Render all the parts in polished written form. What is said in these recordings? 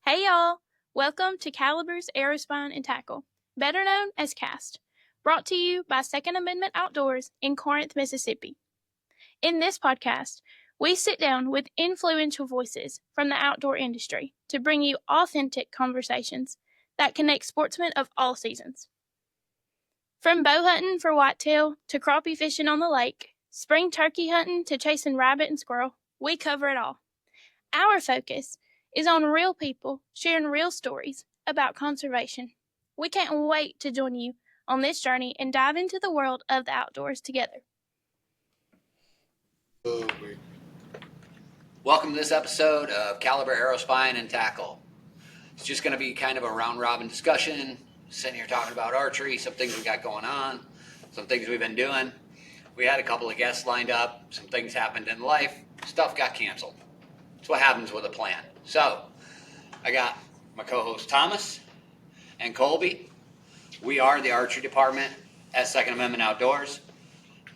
Hey y'all! Welcome to Caliber's Aerospine and Tackle, better known as CAST, brought to you by Second Amendment Outdoors in Corinth, Mississippi. In this podcast, we sit down with influential voices from the outdoor industry to bring you authentic conversations that connect sportsmen of all seasons. From bow hunting for whitetail to crappie fishing on the lake, spring turkey hunting to chasing rabbit and squirrel, we cover it all. Our focus is on real people sharing real stories about conservation. We can't wait to join you on this journey and dive into the world of the outdoors together. Welcome to this episode of Caliber Aerospine and Tackle. It's just going to be kind of a round-robin discussion, sitting here talking about archery, some things we got going on, some things we've been doing. We had a couple of guests lined up, some things happened in life, stuff got canceled. That's what happens with a plan. So, I got my co-host Thomas and Colby. We are the Archery Department at Second Amendment Outdoors.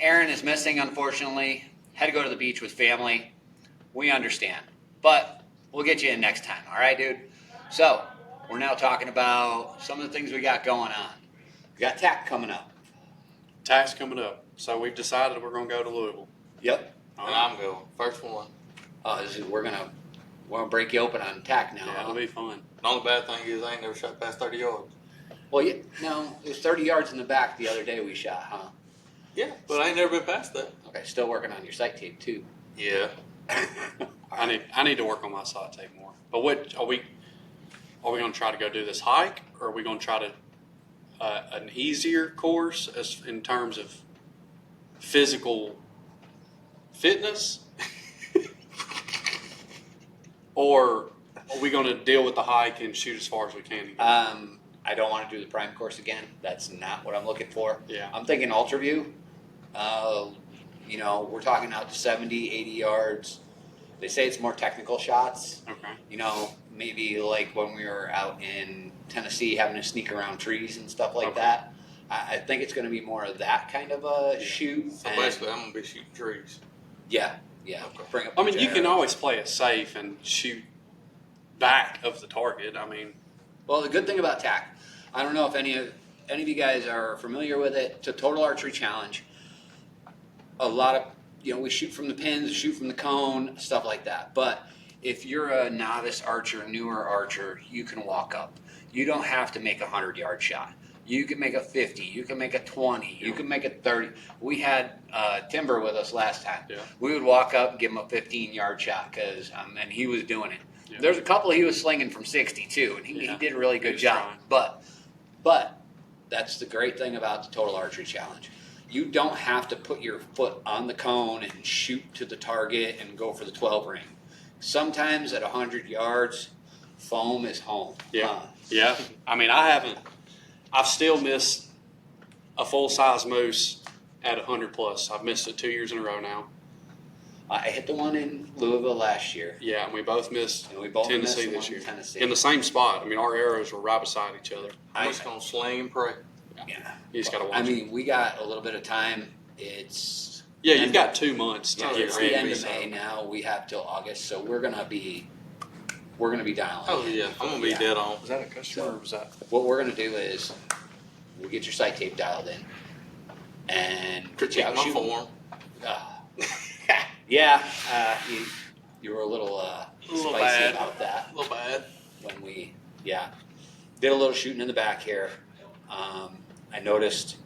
Aaron is missing, unfortunately. Had to go to the beach with family. We understand. But we'll get you in next time. All right, dude? So, we're now talking about some of the things we got going on. We got TAC coming up. TAC's coming up. So we've decided we're going to go to Louisville. Yep. And I'm going. First one. We're gonna break you open on TAC now. Yeah, it'll be fun. The only bad thing is I ain't never shot past 30 yards. Well, it was 30 yards in the back the other day we shot, huh? Yeah, but I ain't never been past that. Okay, still working on your sight tape too. Yeah. I need to work on my sight tape more. But what are we going to try to go do this hike, or are we going to try to an easier course as in terms of physical fitness? Or are we going to deal with the hike and shoot as far as we can? I don't want to do the prime course again. That's not what I'm looking for. Yeah. I'm thinking ultra view. We're talking out to 70, 80 yards. They say it's more technical shots. Okay. Maybe like when we were out in Tennessee having to sneak around trees and stuff like Okay. that. I think it's going to be more of that kind of a shoot. So basically, I'm going to be shooting trees. Yeah. Okay. Bring up I mean, you can arrows. always play it safe and shoot back of the target. I mean, Well, the good thing about TAC, I don't know if any of you guys are familiar with it. It's a total archery challenge. A lot of we shoot from the pins, shoot from the cone, stuff like that. But if you're a novice archer, newer archer, you can walk up. You don't have to make a 100-yard shot. You can make a 50. You can make a 20. You can make a 30. We had Timber with us last time. Yeah. We would walk up and give him a 15-yard shot and he was doing it. Yeah. There's a couple he was slinging from 60 too, and he did a really good was job. trying. But that's the great thing about the Total Archery Challenge. You don't have to put your foot on the cone and shoot to the target and go for the 12 ring. Sometimes at 100 yards, foam is home. yeah. Yeah. I mean, I've still missed a full-size moose at 100 plus. I've missed it 2 years in a row now. I hit the one in Louisville last year. Yeah, and we both missed And we both Tennessee missed the this one year. in Tennessee. In the same spot. I mean, our arrows were right beside each other. I'm just going to sling and pray. Yeah. You just got to watch I it. mean, we got a little bit of time. It's Yeah, you've got 2 months to it's get the ready. end of May now. We have till August, so we're gonna be dialing. Oh, yeah. I'm going to be dead on. Was that a customer or was that? What we're gonna do is we'll get your sight tape dialed in and get you Critique out my shooting. form. Yeah, you were a little little spicy bad. about that A little bad. when we did a little shooting in the back here. I noticed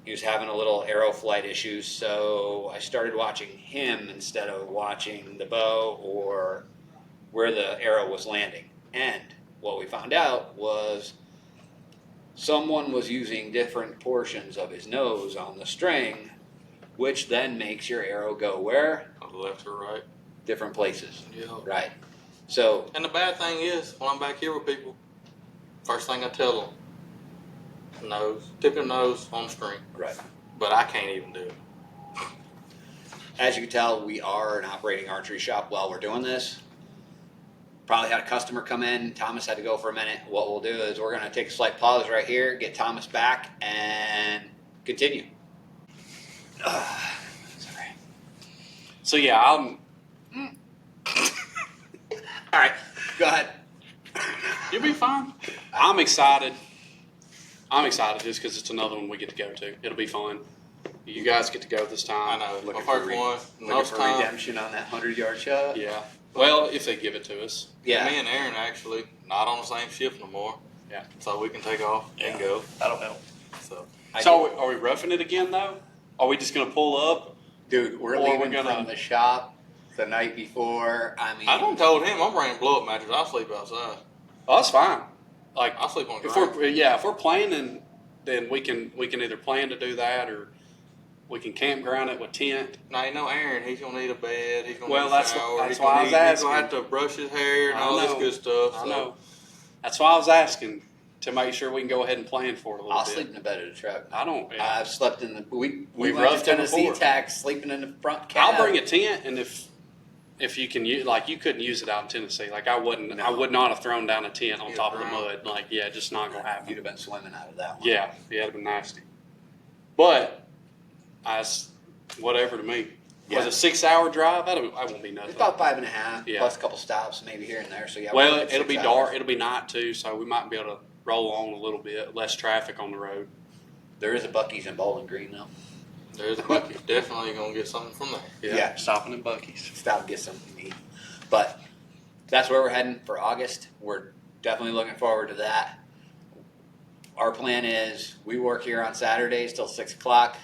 he was having a little arrow flight issues, so I started watching him instead of watching the bow or where the arrow was landing. And what we found out was someone was using different portions of his nose on the string, which then makes your arrow go where? On the left or right. Different places. Yeah. Right. So, And the bad thing is, when I'm back here with people, first thing I tell them, tip your nose on the string. right. But I can't even do it. As you can tell, we are an operating archery shop while we're doing this. Probably had a customer come in. Thomas had to go for a minute. What we'll do is we're going to take a slight pause right here, get Thomas back, and continue. Sorry. So yeah, All right, go ahead. be fine. I'm excited. Just because it's another one we get to go to. It'll be fun. You guys get to go this I time. know. Looking My first for one. Looking Most for time. redemption on that 100-yard shot. Yeah. Well, if they give it to us. Yeah. Me and Aaron actually not on the same shift no more. Yeah. So we can take off and go. That'll help. So So are we roughing it again though? Are we just gonna pull up? Dude, we're Or leaving we're gonna- from the shop the night before. I mean, I done told him I'm bringing blow up mattress. I'll sleep outside. Oh, that's fine. Like I'll sleep on the if ground. we're planning, then we can either plan to do that or we can campground it with tent. Now you know Aaron, he's gonna need a bed. He's gonna Well, need a that's shower. that's he's why I was asking. He's gonna have to brush his hair and I all this know. good stuff. I So. know. That's why I was asking to make sure we can go ahead and plan for it a little I'll bit. sleep in the bed of the truck. I don't. Yeah. I've slept in the. We We've went to roughed it Tennessee before. Tax, sleeping in the front cab. I'll bring a tent, and if you can use, like, you couldn't use it out in Tennessee. Like, I wouldn't. No. I would not have thrown down a tent on You'd top of the drown. mud. Like, yeah, just not gonna happen. You'd have been swimming out of that one. Yeah, it'd been nasty. But whatever to me. Yeah. Was a 6-hour drive? That won't be nothing. It's about 5.5, Yeah. plus a couple stops maybe here and there. So yeah. we're Well, looking at it'll be 6 dark. hours. It'll be night too, so we might be able to roll on a little bit. Less traffic on the road. There is a Buc-ee's in Bowling Green though. There's a Buc-ee's. Definitely gonna get something from there. Yeah. stopping in Buc-ee's. Stop and get something to eat. But that's where we're heading for August. We're definitely looking forward to that. Our plan is we work here on Saturdays till 6 o'clock.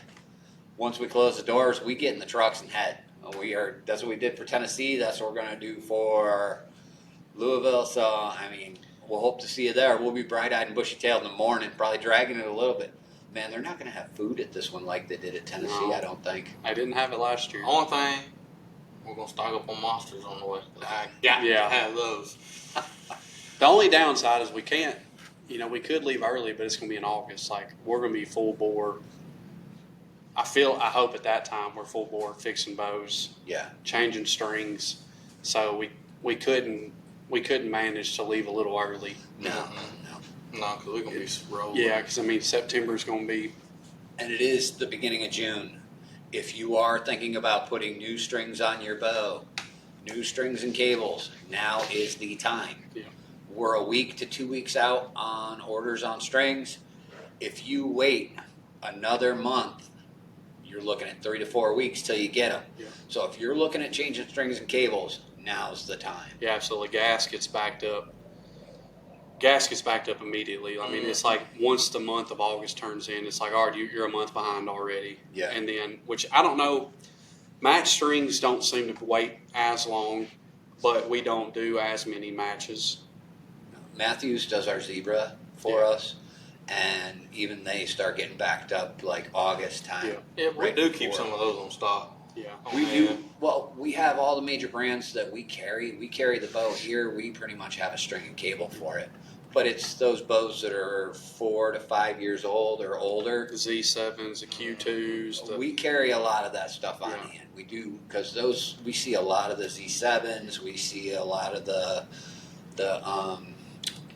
Once we close the doors, we get in the trucks and head. That's what we did for Tennessee. That's what we're going to do for Louisville. So, I mean, we'll hope to see you there. We'll be bright-eyed and bushy-tailed in the morning, probably dragging it a little bit. Man, they're not going to have food at this one like they did at Tennessee, No. I don't think. I didn't have it last year. Only thing, we're gonna stock up on monsters on the way. I got Yeah. to have those. The only downside is we can't. We could leave early, but it's going to be in August. Like, we're going to be full bore. I hope at that time we're full bore fixing bows, Yeah. changing strings. So we couldn't manage to leave a little early. No, Mm-hmm. No, because we're gonna be rolling. Yeah, because September is going to be. And it is the beginning of June. If you are thinking about putting new strings on your bow, new strings and cables, now is the time. Yeah. We're a week to 2 weeks out on orders on strings. If you wait another month, you're looking at 3 to 4 weeks till you get them. Yeah. So if you're looking at changing strings and cables, now's the time. Yeah, absolutely. Gas gets backed up. Gas gets backed up immediately. I mean, it's like once the month of August turns in, it's like, all right, you're a month behind already. Yeah. And then, which I don't know, match strings don't seem to wait as long, but we don't do as many matches. Matthews does our zebra for us, and even they start getting backed up like August time. Yeah. Yeah, but Right we do keep before. some of those on stock. Yeah. We Oh, do. man. Well, we have all the major brands that we carry. We carry the bow here. We pretty much have a string and cable for it. But it's those bows that are 4 to 5 years old or older. The Z7s, the Q2s. We carry a lot of that stuff on Yeah. hand. We do, because we see a lot of the Z7s. We see a lot of the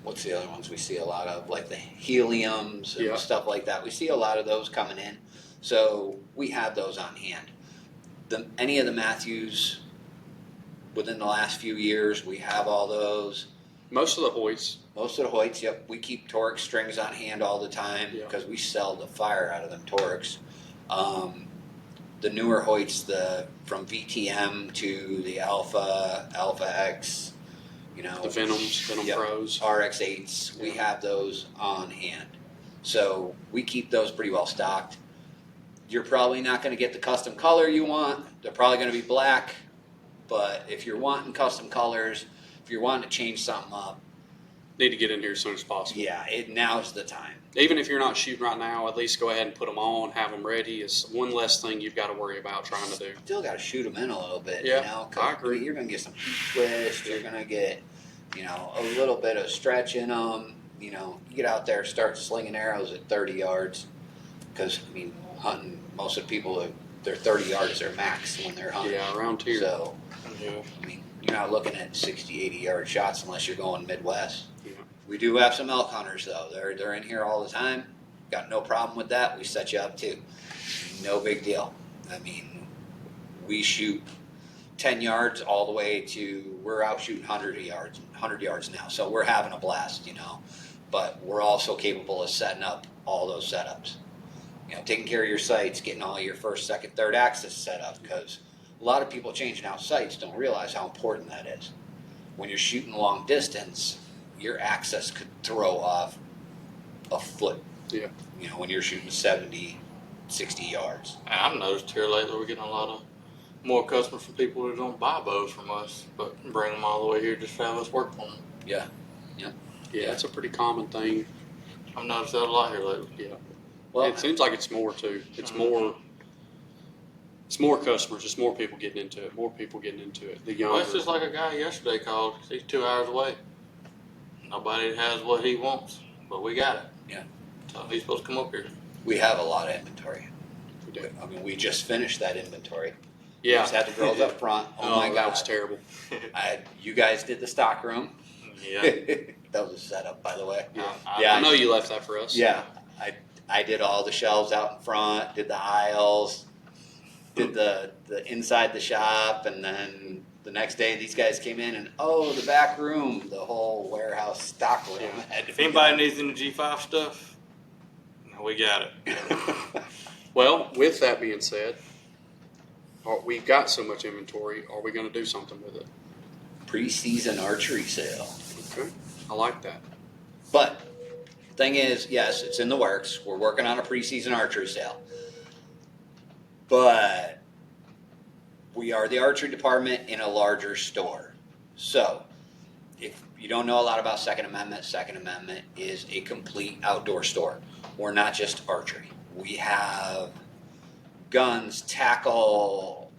what's the other ones? We see a lot of like the heliums and Yeah. stuff like that. We see a lot of those coming in. So we have those on hand. Any of the Matthews within the last few years, we have all those. Most of the Hoyts. Most of the Hoyts, yep. We keep Torx strings on hand all the time Yeah. because we sell the fire out of them Torx. The newer Hoyts, from VTM to the Alpha X, The Venoms, Venom Yep. Pros. RX8s, we have those on hand. So we keep those pretty well stocked. You're probably not going to get the custom color you want. They're probably going to be black. But if you're wanting custom colors, if you're wanting to change something up, Need to get in here as soon as possible. yeah, now's the time. Even if you're not shooting right now, at least go ahead and put them on, have them ready. It's one less thing you've got to worry about trying to do. Still got to shoot them in a little bit, Yeah, you know. 'Cause I agree. You're going to get some heat twist. You're going to get, a little bit of stretch in them. You get out there, start slinging arrows at 30 yards. Because, hunting, most of the people, their 30 yards is their max when they're hunting. Yeah, around here. So, Yeah. you're not looking at 60, 80-yard shots unless you're going Midwest. Yeah. We do have some elk hunters, though. They're in here all the time. Got no problem with that. We set you up, too. No big deal. We shoot 10 yards all the way to, we're out shooting 100 yards now. So we're having a blast, but we're also capable of setting up all those setups. Taking care of your sights, getting all your first, second, third access set up, because a lot of people changing out sights don't realize how important that is. When you're shooting long distance, your access could throw off a foot. Yeah. When you're shooting 70, 60 yards. And I've noticed here lately we're getting a lot of more customers from people who don't buy bows from us, but bring them all the way here just to have us work on them. Yeah. Yeah, that's a pretty common thing. I've noticed that a lot here lately. Yeah. Well, It seems like it's more too. It's more customers. It's more people getting into it. More people getting into it. The younger. Well, it's just like a guy yesterday called. He's 2 hours away. Nobody has what he wants, but we got it. Yeah. So he's supposed to come up here. we have a lot of inventory. We do. I mean, we just finished that inventory. We Yeah. just had the girls up front. Oh my that God. was terrible. You guys did the stock room. Yeah. That was a setup, by the way. I know you left that for us. Yeah. I did all the shelves out in front, did the aisles, did the inside the shop, and then the next day these guys came in and the back room, the whole warehouse stock room. Had to If be anybody done. needs any G5 stuff, we got it. Well, with that being said, we've got so much inventory. Are we going to do something with it? Preseason archery sale. Okay. I like that. But thing is, yes, it's in the works. We're working on a preseason archery sale. But we are the archery department in a larger store. So if you don't know a lot about Second Amendment is a complete outdoor store. We're not just archery. We have guns, tackle,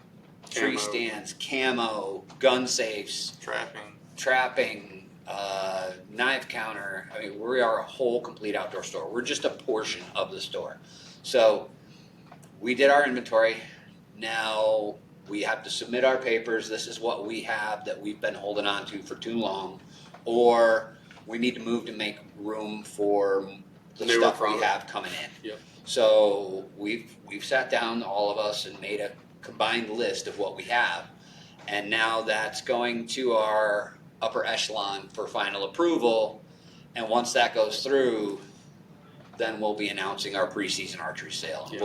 tree Camo. stands, camo, gun safes, trapping, knife counter. I mean, we are a whole complete outdoor store. We're just a portion of the store. So we did our inventory. Now we have to submit our papers. This is what we have that we've been holding on to for too long. Or we need to move to make room for the Newer stuff we product. have coming in. Yep. So we've sat down, all of us, and made a combined list of what we have. And now that's going to our upper echelon for final approval. And once that goes through, then we'll be announcing our preseason archery sale. Yeah.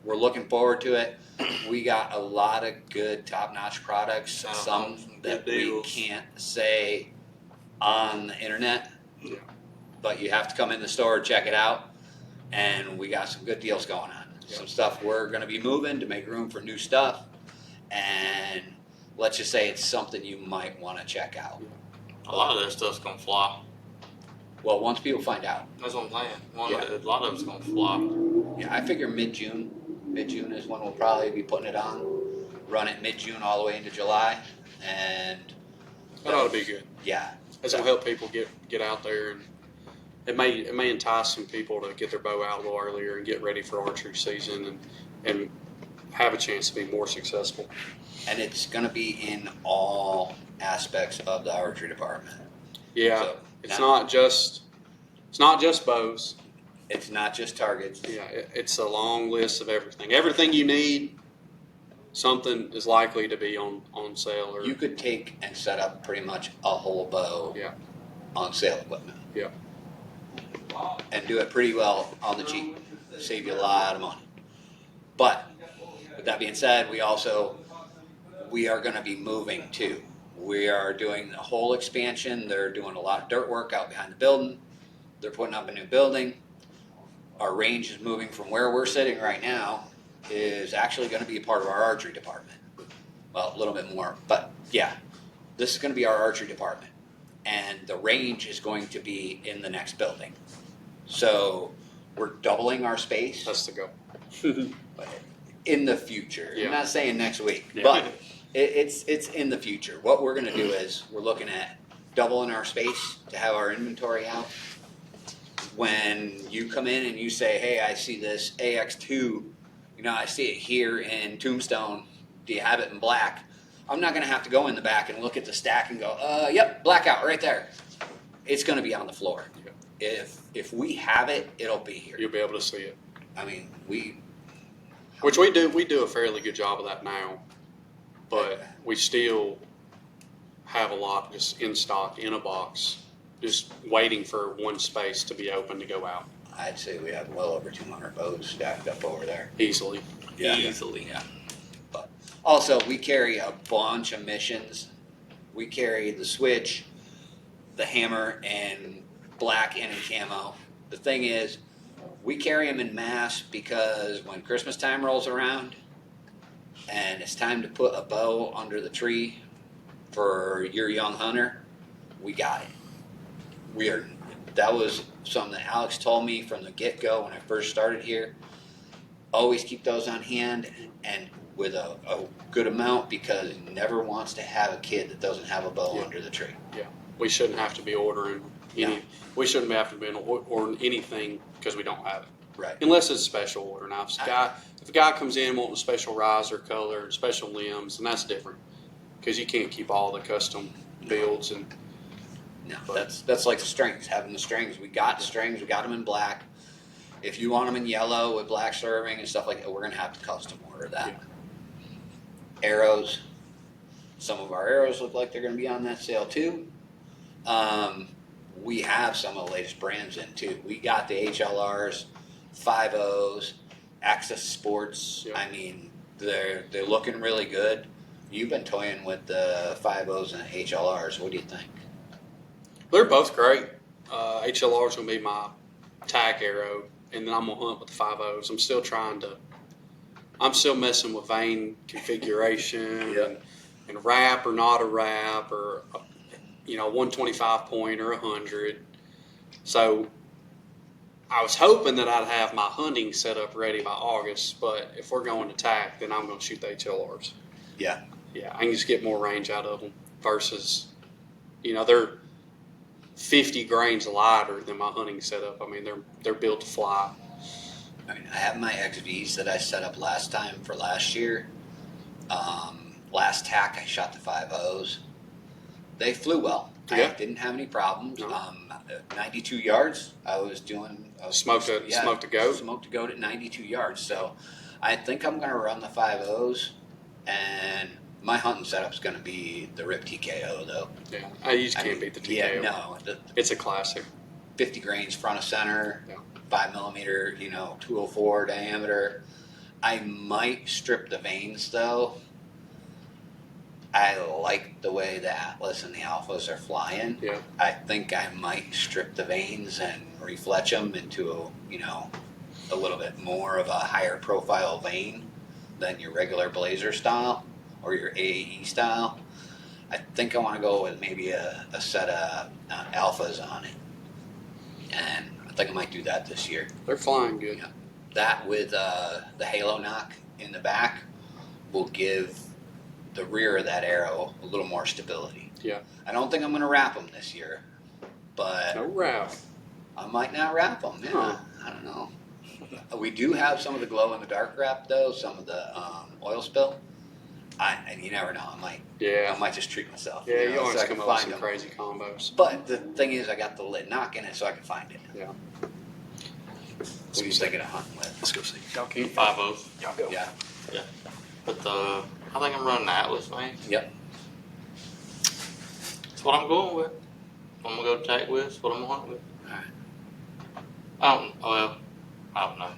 We're looking forward to it. We got a lot of good top-notch products, Some some that good we deals. can't say on the internet. Yeah. But you have to come in the store and check it out. And we got some good deals going on. Yeah. Some stuff we're going to be moving to make room for new stuff. And let's just say it's something you might want to check out. A lot of that stuff's gonna fly. Well, once people find out. That's what I'm saying. Yeah. A lot of it's gonna fly. Yeah, I figure mid-June. Mid-June is when we'll probably be putting it on. Run it mid-June all the way into July. And That ought to be good. yeah. That's going to help people get out there, and it may entice some people to get their bow out a little earlier and get ready for archery season and have a chance to be more successful. And it's going to be in all aspects of the archery department. Yeah, So, it's now- not just bows. It's not just targets. Yeah, it's a long list of everything. Everything you need, something is likely to be on sale. Or You could take and set up pretty much a whole bow Yeah. on sale equipment. Yeah. And do it pretty well on the cheap. Save you a lot of money. But with that being said, we are going to be moving too. We are doing the whole expansion. They're doing a lot of dirt work out behind the building. They're putting up a new building. Our range is moving from where we're sitting right now is actually going to be a part of our archery department. Well, a little bit more, but yeah, this is going to be our archery department. And the range is going to be in the next building. So we're doubling our space That's the goal. in the future. Yeah. I'm not saying next week, Yeah. but it's in the future. What we're going to do is we're looking at doubling our space to have our inventory out. When you come in and you say, hey, I see this AX2, I see it here in Tombstone. Do you have it in black? I'm not going to have to go in the back and look at the stack and go, yep, blackout right there. It's going to be on the floor. Yeah. If we have it, it'll be here. You'll be able to see it. I mean, Which we do a fairly good job of that now. but we still have a lot just in stock in a box, just waiting for one space to be open to go out I'd say we have well over 200 bows stacked up over there. easily. Easily. Yeah. But also, we carry a bunch of missions. We carry the switch, the hammer, and black and in camo. The thing is, we carry them in mass because when Christmas time rolls around and it's time to put a bow under the tree for your young hunter, we got it. That was something that Alex told me from the get-go when I first started here. Always keep those on hand and with a good amount, because he never wants to have a kid that doesn't have a bow under the tree. Yeah, we shouldn't have to be ordering any. No. We shouldn't have to be ordering anything because we don't have it. Right. Unless it's a special order. Now, if a guy comes in wanting a special riser color, special limbs, then that's different, because you can't keep all the custom builds and. No, that's like the strings. Having the strings, we got the strings. We got them in black. If you want them in yellow with black serving and stuff like that, we're gonna have to custom order that. Yeah. Arrows. Some of our arrows look like they're gonna be on that sale too. We have some of the latest brands in too. We got the HLRs, 5.0s, Access Sports. Yeah. I mean, they're looking really good. You've been toying with the 5.0s and the HLRs. What do you think? They're both great. HLR is going to be my tack arrow, and then I'm going to hunt with the 5.0s. I'm still messing with vein configuration and wrap or not a wrap, or 125 point or 100. So I was hoping that I'd have my hunting set up ready by August, but if we're going to tack, then I'm going to shoot the HLRs. Yeah. Yeah, I can just get more range out of them versus, they're 50 grains lighter than my hunting setup. I mean, they're built to fly. I mean, I have my XVs that I set up last time for last year. Last tack, I shot the 5.0s. They flew well. Yeah. I didn't have any problems. No. 92 yards. I was Smoked a goat. Smoked a goat at 92 yards. So I think I'm going to run the 5.0s, and my hunting setup's going to be the RIP TKO though. Yeah, you just can't beat the TKO. Yeah, no. It's a classic. 50 grains front of center, Yeah. 5mm, 204 diameter. I might strip the vanes though. I like the way the Atlas and the Alphas are flying. Yeah. I think I might strip the vanes and refletch them into a little bit more of a higher profile vane than your regular Blazer style or your AAE style. I think I want to go with maybe a set of Alphas on it, and I think I might do that this year. They're flying good. Yeah. That with the halo knock in the back will give the rear of that arrow a little more stability. Yeah. I don't think I'm going to wrap them this year, but No wrap. I might not wrap them. Yeah, Huh. I don't know. We do have some of the glow in the dark wrap though, some of the oil spill. And you never know. I Yeah. might just treat myself. Yeah, you so always I can come up with find some them. crazy combos. But the thing is, I got the lid knock in it, so I can find it. Yeah. What are you thinking of hunting with? Let's go see. Y'all can 5.0s. Y'all go. Yeah. But I think I'm running the Atlas, man. Yep. That's what I'm going with. I'm gonna go tack with. That's what I'm gonna hunt with. Alright. I don't know.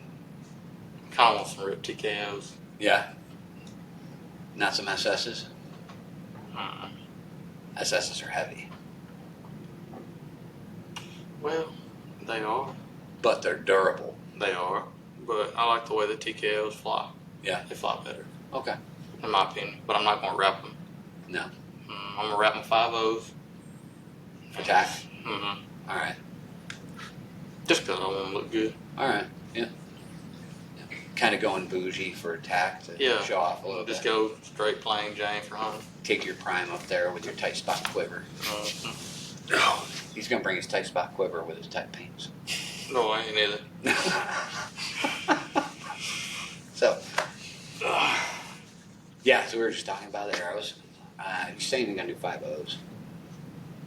Kind of want some RIP TKOs. Yeah. Not some SS's. Uh, SS's are heavy, well, they are. but they're durable. They are. But I like the way the TKOs fly. Yeah. They fly better, Okay. in my opinion. But I'm not gonna wrap them. No. I'm gonna wrap my 5.0s. For tack. Mm-hmm. All right. Just because I want them to look good. All right. Yeah. Kind of going bougie for tack to Yeah. show off a little Just bit. go straight plain Jane for hunting. Take your prime up there with your tight spot quiver. Mm-hmm. He's gonna bring his tight spot quiver with his tight paints. No, I ain't either. So, yeah. So we were just talking about the arrows. You're saying you're gonna do 5.0s.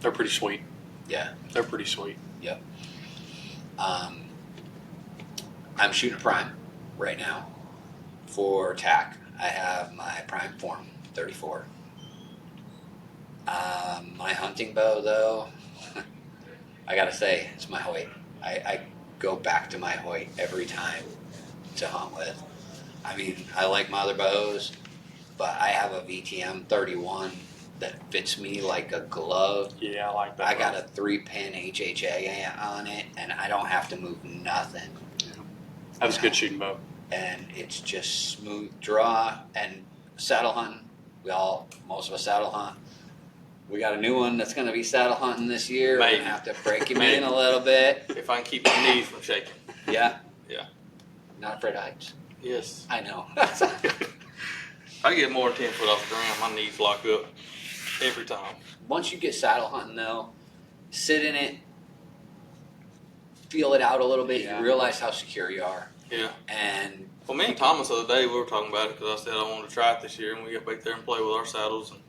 They're pretty sweet. Yeah. They're pretty sweet. Yep. I'm shooting a prime right now for tack. I have my prime form 34. My hunting bow, though, I gotta say, it's my Hoyt. I go back to my Hoyt every time to hunt with. I mean, I like my other bows, but I have a VTM 31 that fits me like a glove. Yeah, I like that. I got a 3-pin HHA on it, and I don't have to move nothing. That was a good shooting bow. And it's just smooth draw. And saddle hunting, most of us saddle hunt. We got a new one that's going to be saddle hunting this year. We're going to have to break him in a little bit. If I can keep my knees from shaking. Yeah? Yeah. Not afraid of heights. Yes. I know. If I get more than 10 foot off the ground, my knees lock up every time. Once you get saddle hunting, though, sit in it, feel it out a little bit. Yeah. You realize how secure you are. Yeah. And Well, me and Thomas the other day, we were talking about it because I said I wanted to try it this year, and we got back there and play with our saddles. And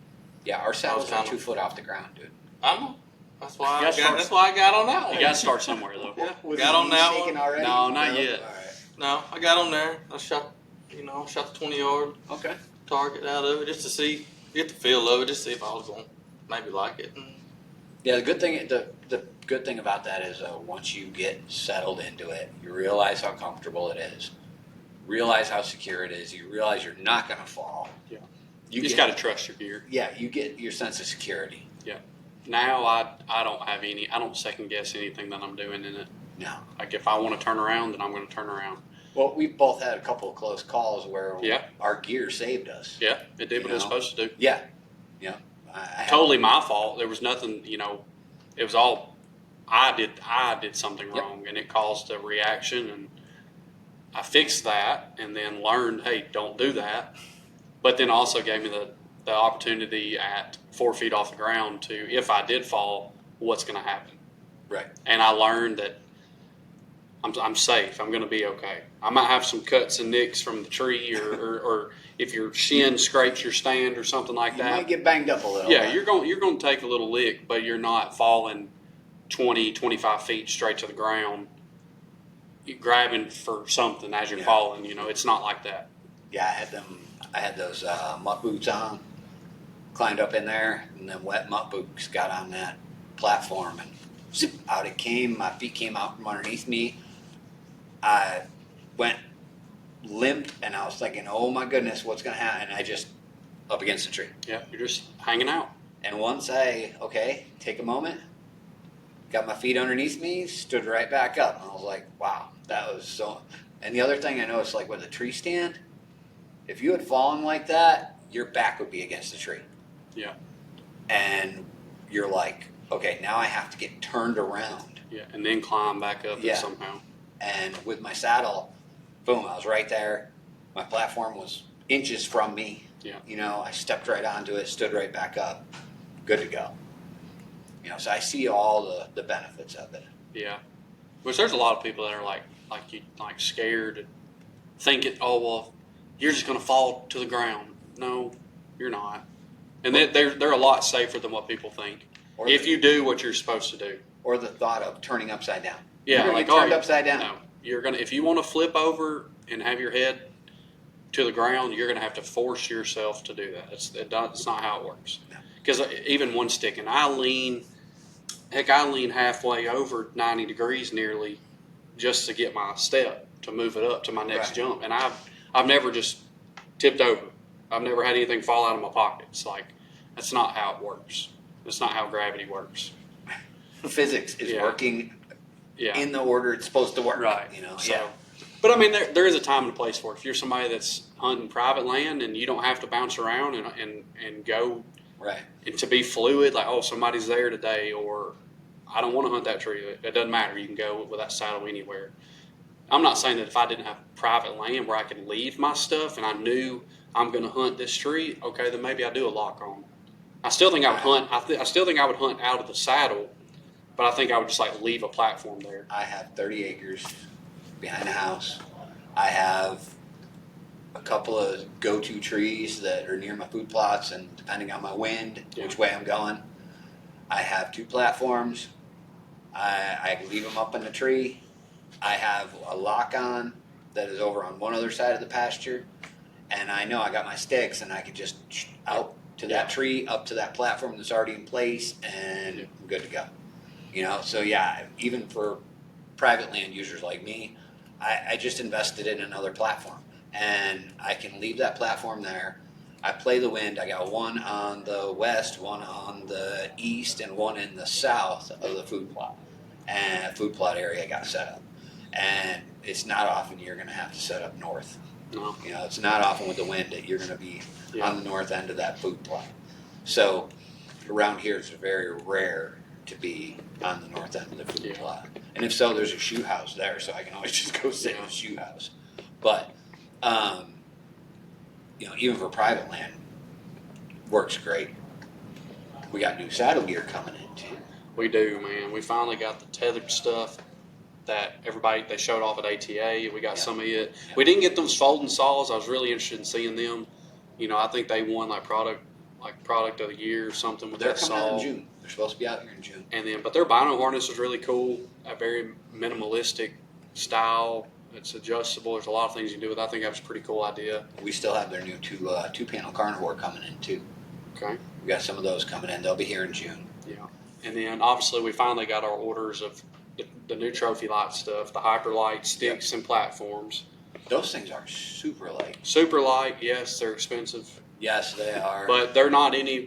yeah, our saddles are kinda- 2 foot off the ground, dude. I know. That's why You gotta that's why I got on that one. You got to start somewhere, though. Yeah, Was got his on knee that shaking one. already? No, not yet. All right. No, I got on there. I shot the 20-yard Okay. target out of it just to see, get the feel of it, just see if I was going to maybe like it. And Yeah, the good thing about that is once you get settled into it, you realize how comfortable it is. Realize how secure it is. You realize you're not going to fall. Yeah. You just get- got to trust your gear. Yeah, you get your sense of security. Now I don't have I don't second guess anything that I'm doing in it. No. Like if I want to turn around, then I'm going to turn around. Well, we've both had a couple of close calls where Yeah. our gear saved us. Yeah, it did what it was know? supposed to do. Yeah. Yeah. I had- Totally my fault. There was nothing, it was all I did something Yep. wrong, and it caused a reaction, and I fixed that, and then learned, hey, don't do that. But then also gave me the opportunity at 4 feet off the ground to, if I did fall, what's going to happen. Right. And I learned that I'm safe. I'm going to be okay. I might have some cuts and nicks from the tree, or if your shin scrapes your stand or something like You that. might get banged up a little. Yeah, you're going to take a little lick, but you're not falling 20, 25 feet straight to the ground. You're grabbing for something as you're Yeah. falling. It's not like that. Yeah, I had those mutt boots on, climbed up in there, and then wet mutt boots got on that platform, and zip, out it came. My feet came out from underneath me. I went limp, and I was thinking, oh my goodness, what's going to happen? And I just up against the tree. Yeah, you're just hanging out. And once take a moment, got my feet underneath me, stood right back up. And I was like, wow, that was so. And the other thing I noticed, like with a tree stand, if you had fallen like that, your back would be against the tree. Yeah. And you're like, okay, now I have to get turned around. Yeah, and then climb back up Yeah. it somehow. And with my saddle, boom, I was right there. My platform was inches from me. Yeah. I stepped right onto it, stood right back up, good to go. So I see all the benefits of it. Yeah. Which there's a lot of people that are like scared and thinking, oh, well, you're just going to fall to the ground. No, you're not. And they're a lot safer than what people think. Or If you do what you're supposed to do. Or the thought of turning upside down. Yeah, You're gonna like get turned oh, upside down. No, if you want to flip over and have your head to the ground, you're going to have to force yourself to do that. It's not how it works. No. Because even one stick, and I lean halfway over 90 degrees nearly just to get my step to move it up to my next Right. jump. And I've never just tipped over. I've never had anything fall out of my pockets. Like, that's not how it works. That's not how gravity works. Physics is Yeah. working Yeah. in the order it's supposed to work. Right. So, Yeah. But I mean, there is a time and a place for it. If you're somebody that's hunting private land and you don't have to bounce around and go right. and to be fluid, like, oh, somebody's there today, or I don't want to hunt that tree. It doesn't matter. You can go with that saddle anywhere. I'm not saying that if I didn't have private land where I could leave my stuff and I knew I'm going to hunt this tree, okay, then maybe I do a lock on. I still think I would hunt. I still think I would hunt out of the saddle, but I think I would just like leave a platform there. I have 30 acres behind the house. I have a couple of go-to trees that are near my food plots, and depending on my wind, Yeah. which way I'm going, I have 2 platforms. I leave them up in the tree. I have a lock on that is over on one other side of the pasture, and I know I got my sticks, and I could just out to that tree, up to that platform that's already in place, and I'm good to go. You know, so yeah, even for private land users like me, I just invested in another platform, and I can leave that platform there. I play the wind. I got one on the west, one on the east, and one in the south of the food plot. And food plot area I got set up. And it's not often you're going to have to set up north. No. You know, it's not often with the wind that you're going to be on the north end of that food plot. So around here, it's very rare to be on the north end of the food plot. And if so, there's a shoe house there, so I can always just go sit in the shoe house. But, you know, even for private land, works great. We got new saddle gear coming in too. We do, man. We finally got the tethered stuff that they showed off at ATA. We got some of it. We didn't get those folding saws. I was really interested in seeing them. You know, I think they won product of the year or something with They're that coming saw. out in June. They're supposed to be out here in June. And then, but their bino harness was really cool. A very minimalistic style. It's adjustable. There's a lot of things you can do with it. I think that was a pretty cool idea. We still have their new two-panel carnivore coming in too. Okay. We got some of those coming in. They'll be here in June. Yeah. And then obviously we finally got our orders of the new trophy light stuff, the hyper light sticks and platforms. Those things are super light. Super light, yes, they're expensive. Yes, they are. But they're not any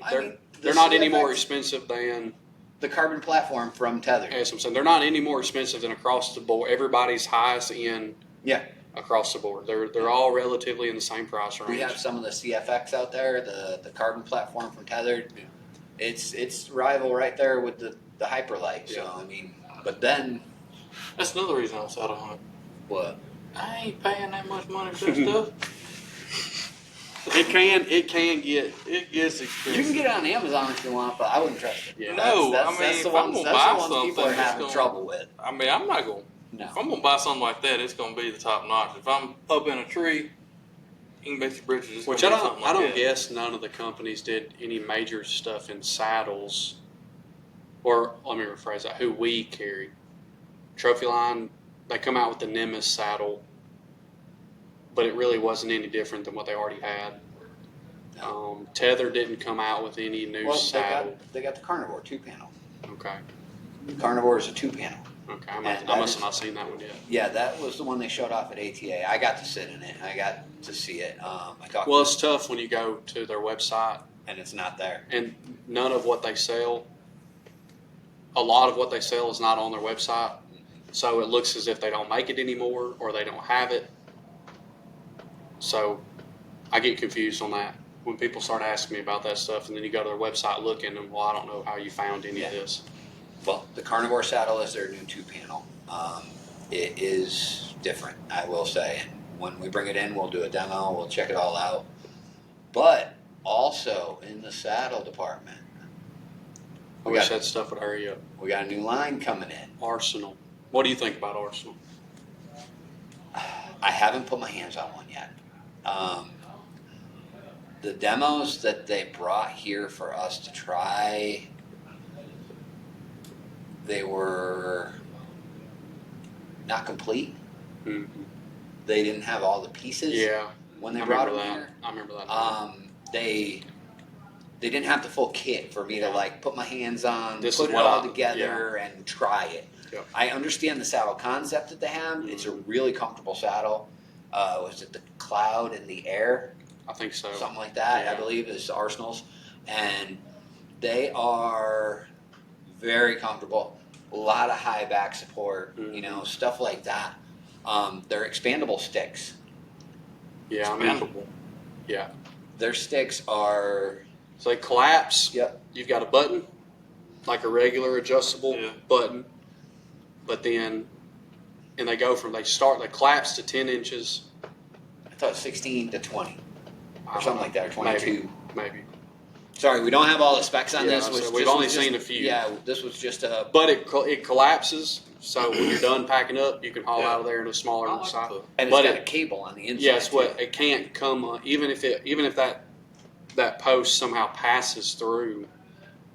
they're not any more expensive than the carbon platform from Tether. As I'm saying, they're not any more expensive than across the board. Everybody's highest end. Yeah. Across the board, they're all relatively in the same price range. We have some of the CFX out there, the carbon platform from Tethered. Yeah. It's rival right there with the Hyperlight. Yeah. So I mean, but then That's another reason I'm saddle hunt. what? I ain't paying that much money for this stuff. It gets expensive. You can get it on Amazon if you want, but I wouldn't trust it. Yeah. No, that's if the I'm ones, gonna that's buy the ones people something, are it's having gonna- trouble with. I mean, I'm not going. No. If I'm gonna buy something like that, it's gonna be the top notch. If I'm up in a tree, you can bet your britches it's Which gonna I be don't something like that. guess none of the companies did any major stuff in saddles. Or let me rephrase that. Who we carry, Trophy Line, they come out with the Nimbus saddle, but it really wasn't any different than what they already had. Tether didn't come out with any new saddle. They got the Carnivore 2-panel. Okay. The Carnivore is a 2-panel. Okay. I must have not seen that one yet. Yeah, that was the one they showed off at ATA. I got to sit in it. I got to see it. I talked. Well, it's tough when you go to their website and it's not there. and none of what they sell, a lot of what they sell is not on their website. So it looks as if they don't make it anymore or they don't have it. So I get confused on that when people start asking me about that stuff, and then you go to their website looking and, well, I don't know how you found any of this. Well, the Carnivore saddle is their new 2-panel. It is different, I will say. And when we bring it in, we'll do a demo. We'll check it all out. But also in the saddle department, I wish that stuff would hurry up. we got a new line coming in. Arsenal. What do you think about Arsenal? I haven't put my hands on one yet. The demos that they brought here for us to try, they were not complete. Mm-hmm. They didn't have all the pieces. Yeah. When they I brought remember them that. here. I remember that. They didn't have the full kit for me to like put my hands on, This put is it what all I- together and try it. Yep. I understand the saddle concept that they have. It's a really comfortable saddle. Was it the Cloud in the Air? I think so. Something like that, I Yeah. believe, is Arsenal's. And they are very comfortable. A lot of high back support, Mm-hmm. stuff like that. They're expandable sticks. Yeah, I mean, Expandable. yeah. Their sticks are, So they collapse. yep, You've got a button, like a regular adjustable Yeah. button, but then, and they collapse to 10 inches. I thought 16 to 20 or something like that, or 22. Maybe. Sorry, we don't have all the specs on Yeah, this. so we've only seen a few. Yeah, this was just a. But it collapses, so when you're done packing up, you can haul Yeah. out of there in a smaller I like size. the- And but it's got a cable on the inside. Yes, too. what it can't come even if that post somehow passes through,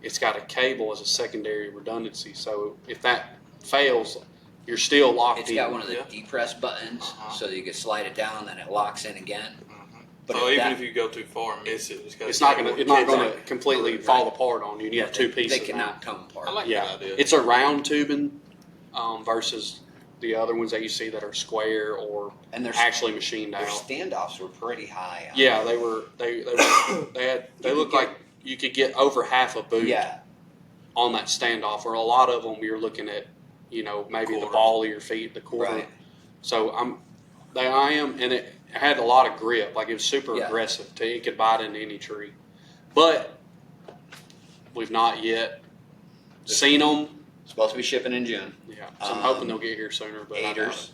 it's got a cable as a secondary redundancy. So if that fails, you're still locked It's in. got one of the Yeah. depress buttons, Uh-huh. so you can slide it down, then it locks in again. Mhm. But So if even that- if you go too far and miss it, It's not going to completely fall apart on you. You have two pieces. They cannot come apart. I like Yeah, that idea. it's a round tubing versus the other ones that you see that are square or And their actually machined their out. standoffs were pretty high. Yeah, they were. They looked like you could get over half a boot Yeah. on that standoff. Or a lot of them, you're looking at, maybe the Quarter. ball of your feet, the quarter. Right. So I am, and it had a lot of grip. Like it was super Yeah. aggressive. It could bite into any tree, but we've not yet seen them. Supposed to be shipping in June. Yeah, so I'm hoping they'll get here sooner. But I doubt Aiders.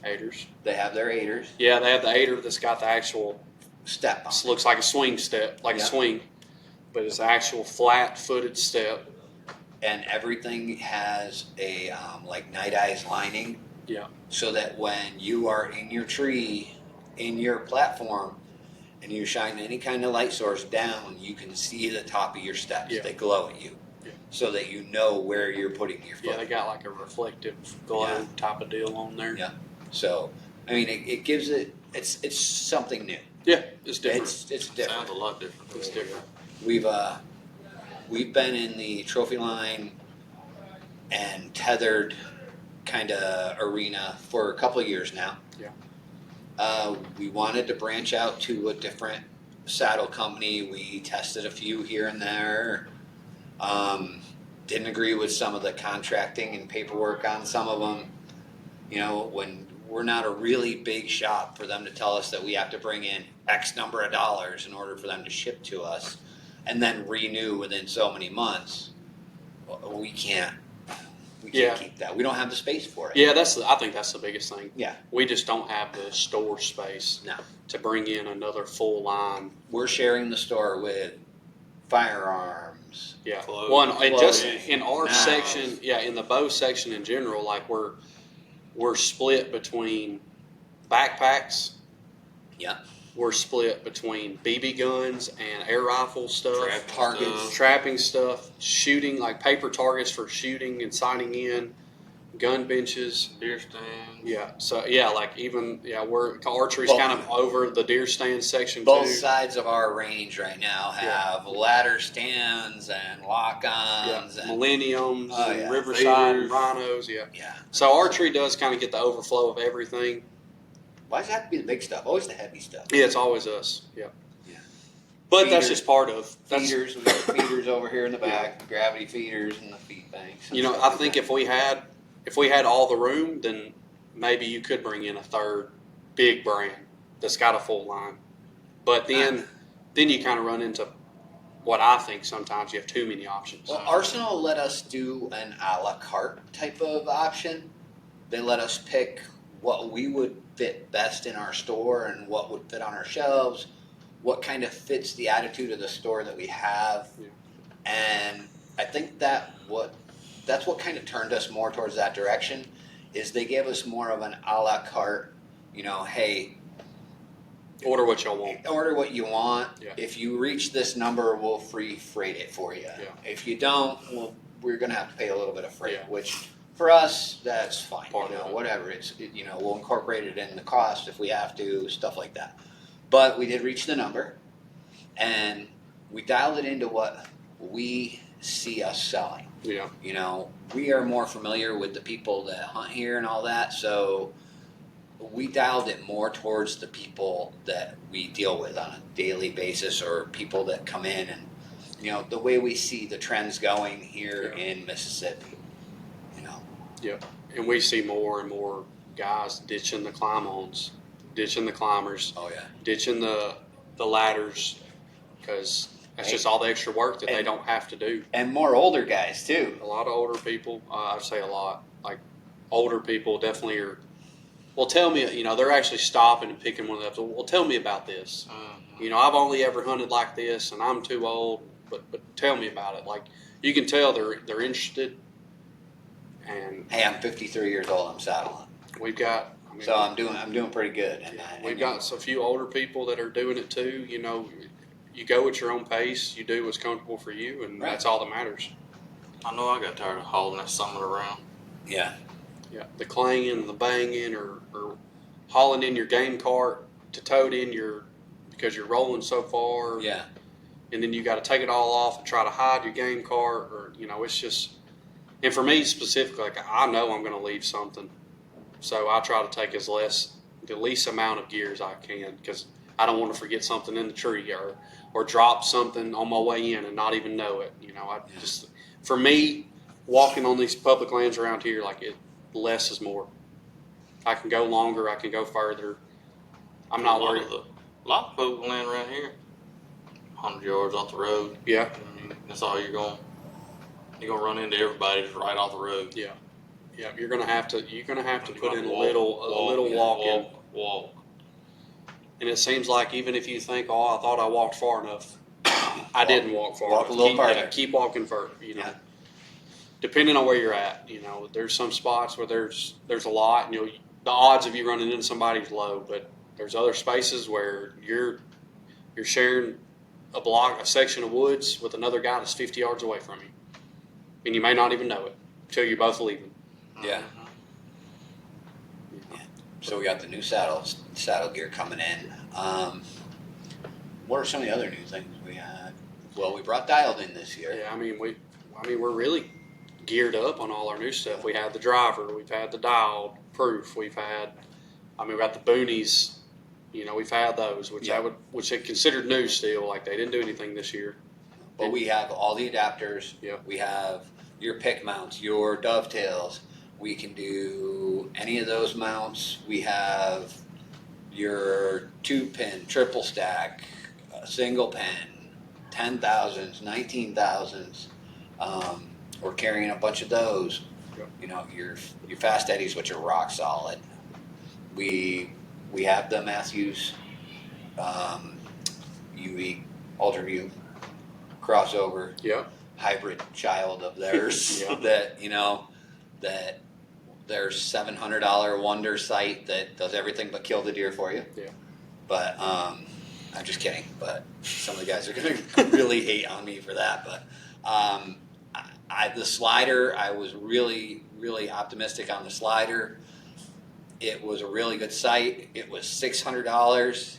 it. Aiders. They have their aiders. Yeah, they have the aider that's got the actual. Step on. It looks like a swing step, like a Yeah. swing, but it's an actual flat-footed step. And everything has a like night eyes lining. Yeah. So that when you are in your tree, in your platform, and you shine any kind of light source down, you can see the top of your steps. Yeah. They glow at you. Yeah. So that you know where you're putting your foot. Yeah, they got like a reflective glow Yeah. type of deal on there. Yeah. So, I mean, it gives it's something new. Yeah, it's different. It's different. Sounds a lot different. It's different. We've been in the trophy line and tethered kind of arena for a couple of years now. Yeah. We wanted to branch out to a different saddle company. We tested a few here and there. Didn't agree with some of the contracting and paperwork on some of them. When we're not a really big shop for them to tell us that we have to bring in X number of dollars in order for them to ship to us and then renew within so many months, we can't Yeah. keep that. We don't have the space for it. Yeah, I think that's the biggest thing. Yeah. We just don't have the store space No. to bring in another full line. We're sharing the store with firearms. Yeah. Clothes. One, it just Clothing. in our Knives. section, in the bow section in general, like we're split between backpacks. Yeah. We're split between BB guns and air rifle stuff, Trap targets. stuff. trapping stuff, shooting, like paper targets for shooting and sighting in, gun benches. Deer stand. Yeah. So we're archery's Well, kind of over the deer stand section Both too. sides of our range right now have ladder stands and lock-ons and Millenniums, Oh, and yeah. Riverside, and Faders. Rhinos. Yeah. yeah. So archery does kind of get the overflow of everything. Why does it have to be the big stuff? Always the heavy stuff. Yeah, it's always us. Yeah. Yeah. But that's Feeders. just part of that's. Feeders, we got feeders over here in the back, gravity feeders and the feed banks. and stuff I like think that. if we had all the room, then maybe you could bring in a third big brand that's got a full line. But then you kind of run into what I think sometimes you have too many options. Well, Arsenal let us do an a la carte type of option. They let us pick what we would fit best in our store and what would fit on our shelves, what kind of fits the attitude of the store that we have. Yeah. And I think that's what kind of turned us more towards that direction, is they gave us more of an a la carte, hey, Order what y'all want. order what you want. Yeah. If you reach this number, we'll free freight it for you. Yeah. If you don't, we're going to have to pay a little bit of freight, Yeah. which for us, that's fine. Part of it. Whatever. We'll incorporate it in the cost if we have to, stuff like that. But we did reach the number, and we dialed it into what we see us selling. Yeah. We are more familiar with the people that hunt here and all that, so we dialed it more towards the people that we deal with on a daily basis, or people that come in and, the way we see the trends going here in Mississippi. And we see more and more guys ditching the climb-ons, ditching the climbers, Oh yeah. ditching the ladders, because that's just all the extra work that they And- don't have to do. And more older guys too. A lot of older people, I say a lot, like older people definitely are, well, tell me, they're actually stopping and picking one of those. Well, tell me about this. I've only ever hunted like this, and I'm too old, but tell me about it. Like, you can tell they're interested. And Hey, I'm 53 years old. I'm saddling, we've got, so I'm doing pretty good. And we've got a few older people that are doing it too. You go at your own pace, you do what's comfortable for you, and Right. that's all that matters. I know I got tired of hauling that summit around. Yeah. Yeah, the clanging, the banging, or hauling in your game cart to tote in your because you're rolling so far. Yeah. And then you got to take it all off and try to hide your game cart, or it's just. And for me specifically, like, I know I'm going to leave something, so I try to take the least amount of gear as I can, because I don't want to forget something in the tree or drop something on my way in and not even know it. Just, for me, walking on these public lands around here, less is more. I can go longer, I can go further. I'm not worried. A lot of public land around here, 100 yards off the road. Yeah. That's all you're going to run into everybody just right off the road. Yeah. Yeah, you're gonna have to put in a little walk. And it seems like even if you think, I thought I walked far enough, I didn't walk far enough. Walk a little farther. Keep walking further. Depending on where you're at, there's some spots where there's a lot, and the odds of you running into somebody is low. But there's other spaces where you're sharing a section of woods with another guy that's 50 yards away from you, and you may not even know it until you're both leaving. Yeah. So we got the new saddle gear coming in. What are some of the other new things we had? Well, we brought dialed in this year. Yeah, we're really geared up on all our new stuff. We had the driver, we've had the dialed proof, we got the boonies. We've had those, which they considered new still. Like, they didn't do anything this year. But we have all the adapters. Yeah. We have your pick mounts, your dovetails. We can do any of those mounts. We have your 2-pin, triple stack, single pin, 10,000s, 19,000s. We're carrying a bunch of those. Yep. Your fast eddies, which are rock solid. We have the Matthews UV Ultra View crossover. Yep. Hybrid child of theirs. Yeah. that their $700 wonder site that does everything but kill the deer for you. Yeah. But I'm just kidding. But some of the guys are going to really hate on me for that. But the slider, I was really, really optimistic on the slider. It was a really good sight. It was $600.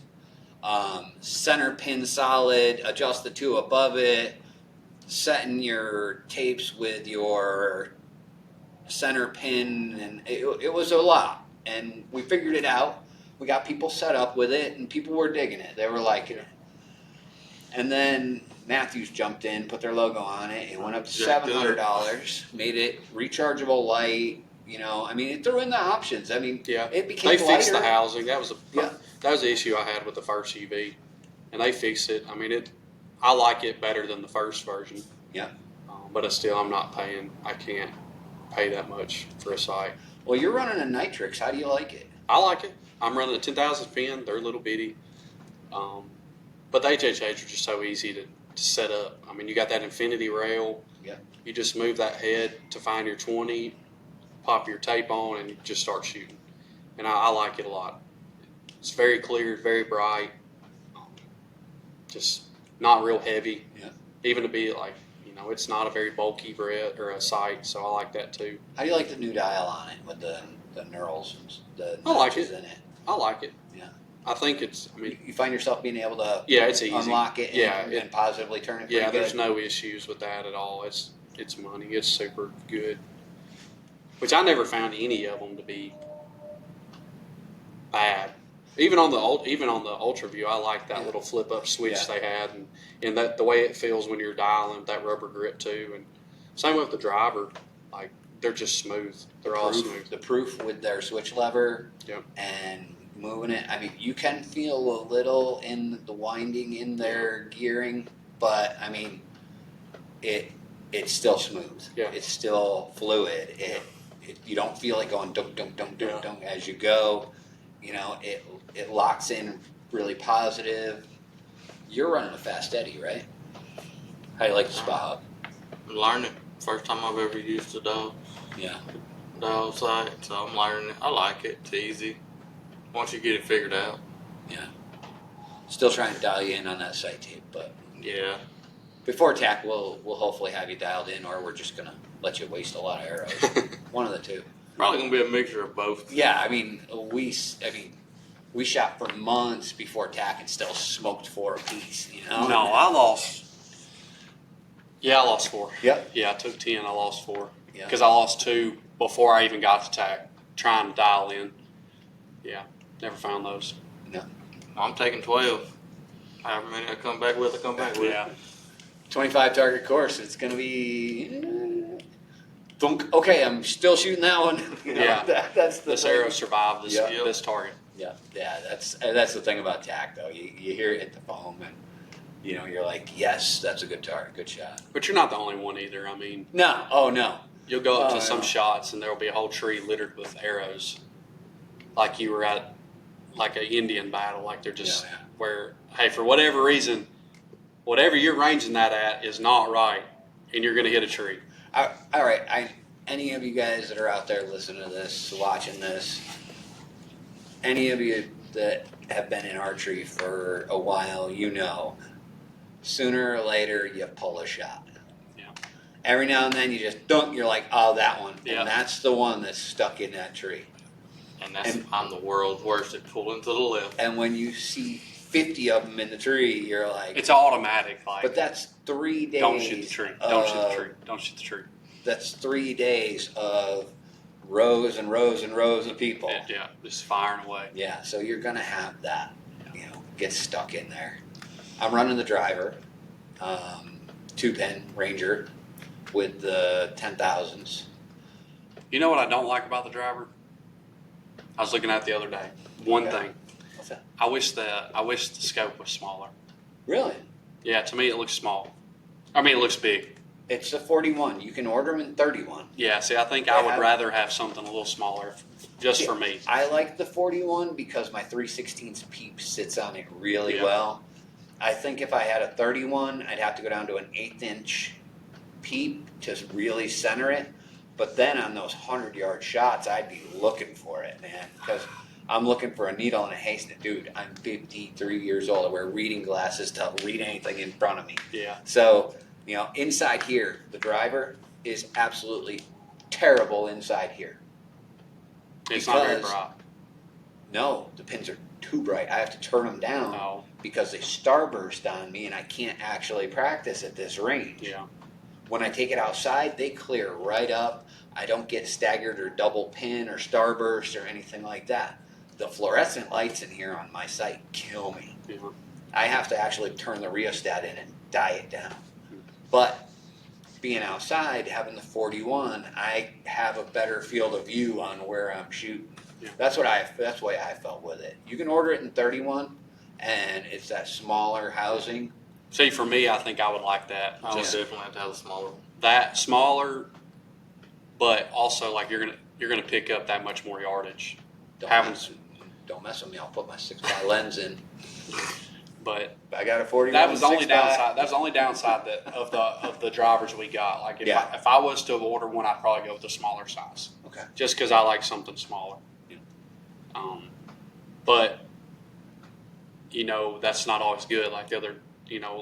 Center pin solid. Adjust the two above it. Setting your tapes with your center pin, and it was a lot. And we figured it out. We got people set up with it, and people were digging it. They were liking it. And then Matthews jumped in, put their logo on it. It went up to $700. Made it rechargeable light. It threw in the options. It became lighter. They fixed the housing. That was the issue I had with the first UV, and they fixed it. I like it better than the first version. Yeah. But I'm not paying. I can't pay that much for a sight. Well, you're running a Nitrix. How do you like it? I like it. I'm running a 10,000 pin. They're little bitty. But the HHAs are just so easy to set up. You got that infinity rail. Yeah. You just move that head to find your 20, pop your tape on, and you just start shooting. And I like it a lot. It's very clear, very bright. Just not real heavy. Yeah. Even to be it's not a very bulky bread or a sight, so I like that too. How do you like the new dial on it with the knurls and the I like notches it. in it? I like it. Yeah. I think it's. You find yourself being able to it's easy. unlock it and positively turn it. Yeah, there's good. no issues with that at all. It's money. It's super good. Which I never found any of them to be bad. Even on the Ultra View, I like that little flip up switch they had, and that the way it feels when you're dialing, that rubber grip too. And same with the driver, they're just smooth. They're all smooth. The proof with their switch lever and moving it. You can feel a little in the winding in their gearing, but it's still smooth. Yeah. It's still fluid. You don't feel it going dunk dunk dunk dunk dunk as you go. It locks in really positive. You're running a fast eddy, right? How do you like the spot? I'm learning. First time I've ever used a dial sight, so I'm learning it. I like it. It's easy. Once you get it figured out. Yeah. Still trying to dial you in on that sight tape, but yeah. Before TAC, we'll hopefully have you dialed in, or we're just gonna let you waste a lot of arrows. One of the two. Probably gonna be a mixture of both. Yeah, We shot for months before tack and still smoked 4 apiece, you know? No, I lost. Yeah, I lost 4. Yep. Yeah, I took 10. I lost 4 Yeah. because I lost 2 before I even got to tack, trying to dial in. Yeah, never found those. No. I'm taking 12. However many I come back with, I come back with. Yeah. 25 target course. It's going to be. Thunk. Okay, I'm still shooting that one. You know, Yeah. That's the This thing. arrow survived this Yeah. this target. Yeah, that's the thing about tack though. You hear it hit the foam and you know you're like, yes, that's a good target, good shot. But you're not the only one either. I mean, No, oh no. you'll go up Oh, to some no. shots and there'll be a whole tree littered with arrows, like you were at like an Indian battle. Like they're just Yeah. where, hey, for whatever reason, whatever you're ranging that at is not right, and you're going to hit a tree. All right, any of you guys that are out there listening to this, watching this, any of you that have been in archery for a while, you know, sooner or later you pull a shot. Yeah. Every now and then you just don't. You're like, oh, that one, Yeah. and that's the one that's stuck in that tree. And I'm the world's worst at pulling to the left. And when you see 50 of them in the tree, you're like, It's automatic. Like, but that's 3 days. don't shoot the tree. Don't shoot the tree. Don't shoot the tree. That's 3 days of rows and rows and rows of people. Yeah, just firing away. Yeah, so you're gonna have that, you know, get stuck in there. I'm running the driver, 2-pin Ranger with the 10,000s. You know what I don't like about the driver? I was looking at it the other day. One Okay. thing. What's that? I wish the scope was smaller. Really? Yeah, to me it looks small. I mean, it looks big. It's a 41. You can order them in 31. Yeah, see, I think I would rather have something a little smaller, just for me. I like the 41 because my 3/16 peep sits on it really well. I think if I had a 31, I'd have to go down to an 1/8" peep to really center it. But then on those 100-yard shots, I'd be looking for it, man, because I'm looking for a needle in a haystack. Dude, I'm 53 years old. I wear reading glasses to read anything in front of me. Yeah. So, you know, inside here, the driver is absolutely terrible inside here. It's not very Because- bright. No, the pins are too bright. I have to turn them down No. because they starburst on me and I can't actually practice at this range. Yeah. When I take it outside, they clear right up. I don't get staggered or double pin or starburst or anything like that. The fluorescent lights in here on my site kill me. Yeah. I have to actually turn the rheostat in and die it down. But being outside, having the 41, I have a better field of view on where I'm shooting. Yeah. That's the way I felt with it. You can order it in 31, and it's that smaller housing. See, for me, I think I would like that. I would Just definitely have to have a smaller one. that smaller, but also like you're gonna pick up that much more yardage. Don't mess with me. I'll put my 6x lens in. But I got a 41. that was the only 6x. downside. That was the only downside of the drivers we got. Like if I was to order one, I'd probably go with the smaller size. Okay. Just because I like something smaller. But you know that's not always good. Like the other,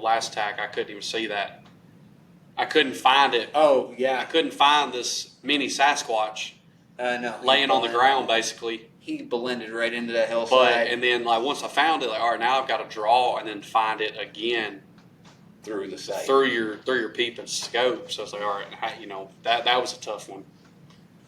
last tack I couldn't even see that. I couldn't find it. Oh I yeah. couldn't find this mini Sasquatch No. laying on the ground basically. He blended right into that But hillside and then like once I found it, like all right, now I've got to draw and then find it again through the site. through your peep and scope. So it's like all right, that was a tough one.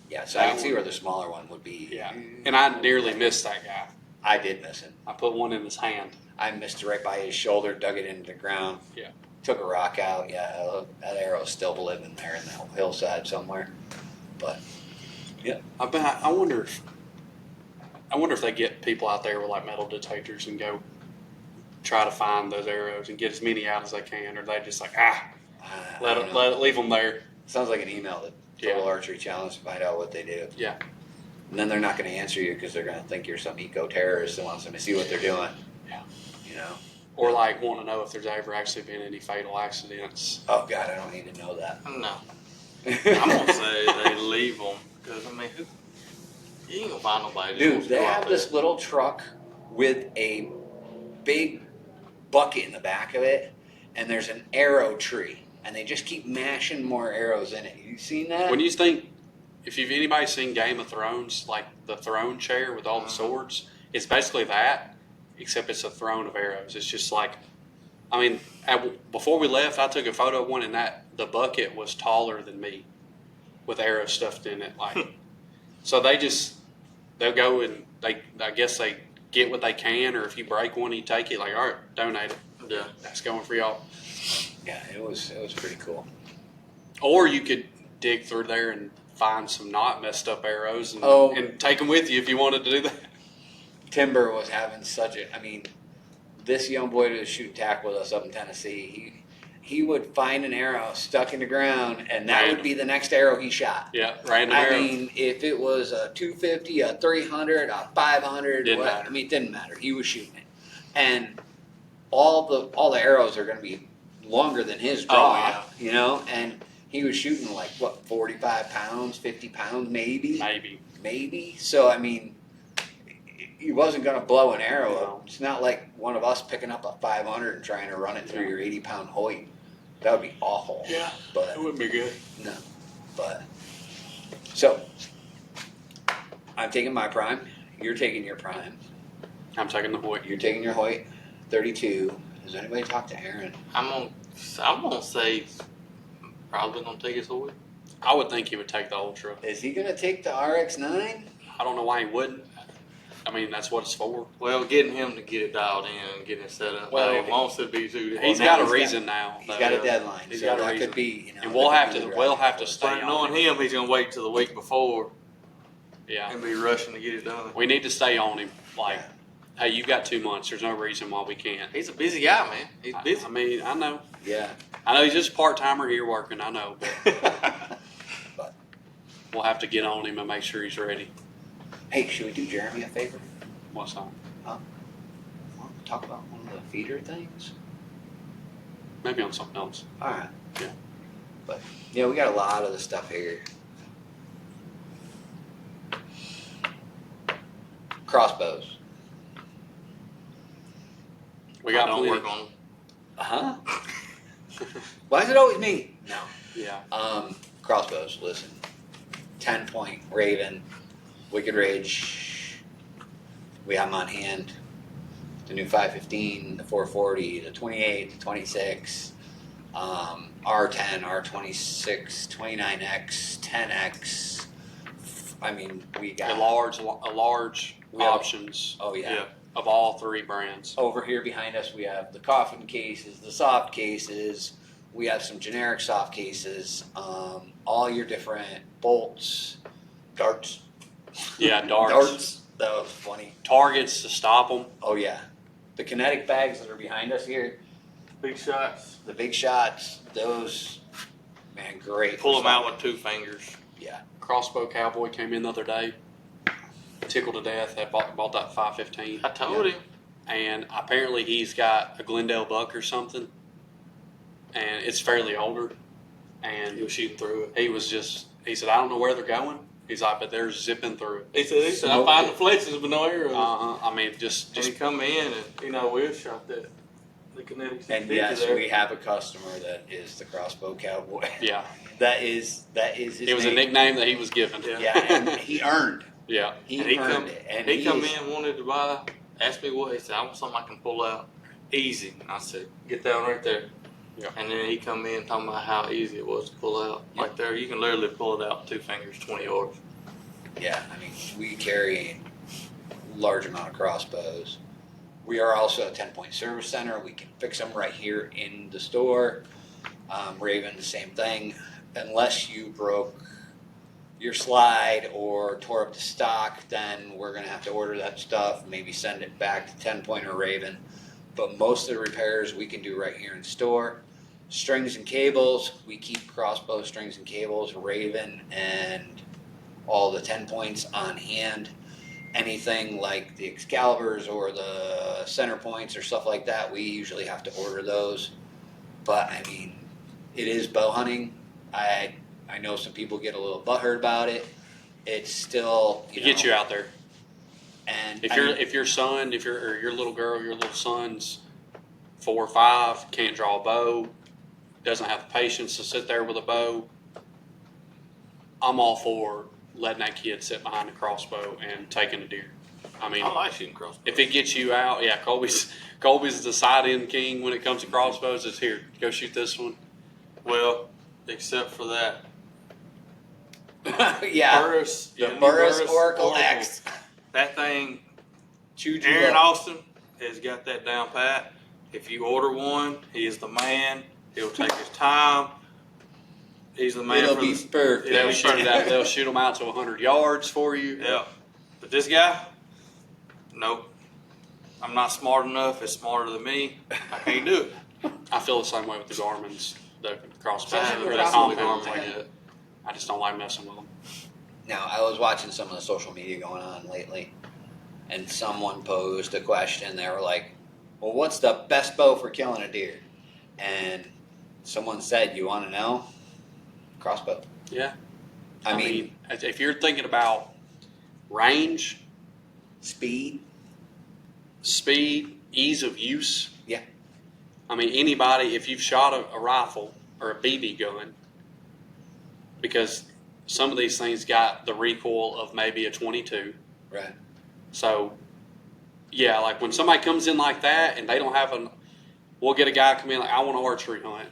Yeah, so I can see where the smaller one would be. Yeah, and I nearly missed that guy. I did miss him. I put one in his hand. I missed it right by his shoulder, dug it into the ground. Yeah. Took a rock out. Yeah, that arrow's still living there in that hillside somewhere. But I wonder if they get people out there with like metal detectors and go try to find those arrows and get as many out as they can, or they just like leave them there. Sounds like an email to Total Yeah. Archery Challenge to find out what they do. Yeah. And then they're not going to answer you because they're going to think you're some eco-terrorist that wants them to see what they're doing. Yeah. You know? Or like want to know if there's ever actually been any fatal accidents. Oh, God, I don't need to know that. No. I'm going to say they leave them. Because, I mean, you ain't going to find nobody that Dude, wants to they go out have there. this little truck with a big bucket in the back of it, and there's an arrow tree, and they just keep mashing more arrows in it. You seen that? When you think, if you've anybody seen Game of Thrones, like the throne chair with all the swords, It's basically that, except it's a throne of arrows. It's just like, I mean, before we left, I took a photo of one, and the bucket was taller than me, with arrows stuffed in it. Like, so they'll go and I guess they get what they can, or if you break one, you take it. Like, all right, donate it. Yeah. That's going for y'all. Yeah, it was pretty cool. Or you could dig through there and find some not messed up arrows and take them with you if you wanted to do that. Timber was having this young boy that was shooting tackle with us up in Tennessee, he would find an arrow stuck in the ground, and that would be the next arrow he shot. Yeah, random arrow. If it was a 250, a 300, a 500, Didn't matter. it didn't matter. He was shooting it, and all the arrows are going to be longer than his draw, and he was shooting 45 pounds, 50 pounds, maybe. So he wasn't going to blow an arrow up. It's not like one of us picking up a 500 and trying to run it through your 80-pound Hoyt. That would be awful. Yeah, but it wouldn't be good. No, but so I'm taking my prime. You're taking your prime. I'm taking the Hoyt. You're taking your Hoyt 32. Has anybody talked to Aaron? I'm gonna say he's probably gonna take his Hoyt. I would think he would take the Ultra. Is he going to take the RX-9? I don't know why he wouldn't. I mean, that's what it's for. Well, getting him to get it dialed in and getting it set up. Well, he wants to be too. He's got a reason now. He's got a deadline. He's so got a that reason. Could be, and we'll have to stay But on knowing him, he's gonna wait till the week before. Yeah. And be rushing to get it done. We need to stay on him. Like, hey, you've got 2 months. There's no reason why we can't. He's a busy guy, man. He's busy. I mean, I know. Yeah. I know he's just a part-timer here working. I know, But we'll have to get on him and make sure he's ready. hey, should we do Jeremy a favor? What's that? Talk about one of the feeder things? Maybe on something else. All right. Yeah. But, we got a lot of the stuff here. Crossbows. We got don't plenty. work on. Uh-huh. Why is it always me? No. Yeah. Crossbows, listen. 10-point Raven, Wicked Ridge. We have them on hand. The new 515, the 440, the 28, the 26, R10, R26, 29X, 10X. We got A large options. Oh yeah. Of all 3 brands. Over here behind us, we have the coffin cases, the soft cases. We have some generic soft cases. All your different bolts, darts. Yeah, darts. Darts. That was funny. Targets to stop them. Oh yeah. The kinetic bags that are behind us here, Big shots. the big shots, those, man, great. Pull them out with 2 fingers. Yeah. Crossbow Cowboy came in the other day. Tickled to death. I bought that 515. I told him. And apparently he's got a Glendale buck or something. And it's fairly older. And He was shooting through it. he said, I don't know where they're going. He's like, but they're zipping through it. He said, I find the fletches but no arrows. I mean, just And he come in and, we shot the kinetic. And 650 yes, there. we have a customer that is the Crossbow Cowboy. yeah. That is his It was name. a nickname that he was given. Yeah, and he earned. Yeah. He And he earned come, it. And he come is- in, wanted to buy, asked me what, he said, I want something I can pull out easy. And I said, get down right there. Yeah. And then he come in talking about how easy it was to pull out. Yeah. Like there, you can literally pull it out with 2 fingers, 20 yards. Yeah, we carry a large amount of crossbows. We are also a 10-point service center. We can fix them right here in the store. Raven, the same thing. Unless you broke your slide or tore up the stock, then we're going to have to order that stuff, maybe send it back to 10-point or Raven. But most of the repairs we can do right here in the store. Strings and cables, we keep crossbow strings and cables, Raven, and all the 10 points on hand. Anything like the Excaliburs or the center points or stuff like that, we usually have to order those. But it is bow hunting. I know some people get a little butthurt about it. It's still Get you out there. And If your little girl, your little son's 4 or 5, can't draw a bow, doesn't have the patience to sit there with a bow, I'm all for letting that kid sit behind a crossbow and taking a deer. I mean, I like shooting crossbows. if it gets you out, yeah, Colby's the side-end king when it comes to crossbows. It's here, go shoot this one. Well, except for that. Yeah. Burris, The new Burris Oracle X. That thing, Chewed you Aaron up. Austin has got that down pat. If you order one, he is the man. He'll take his time. He's the man. It'll be perfect. They'll shoot them out to 100 yards for you. Yeah. But this guy, nope. I'm not smart enough. It's smarter than me. I can't do it. I feel the same way with the Garmin's, the crossbows. I haven't The heard of compounds the like Garmin. that. I just don't like messing with them. Now, I was watching some of the social media going on lately, and someone posed a question. They were like, well, what's the best bow for killing a deer? And someone said, you want to know? Crossbow. Yeah. I mean, if you're thinking about range, speed. ease of use. Yeah. I mean, anybody, if you've shot a rifle or a BB gun, because some of these things got the recoil of maybe a 22. Right. So, yeah, like when somebody comes in like that and they don't have we'll get a guy come in like, I want to archery hunt,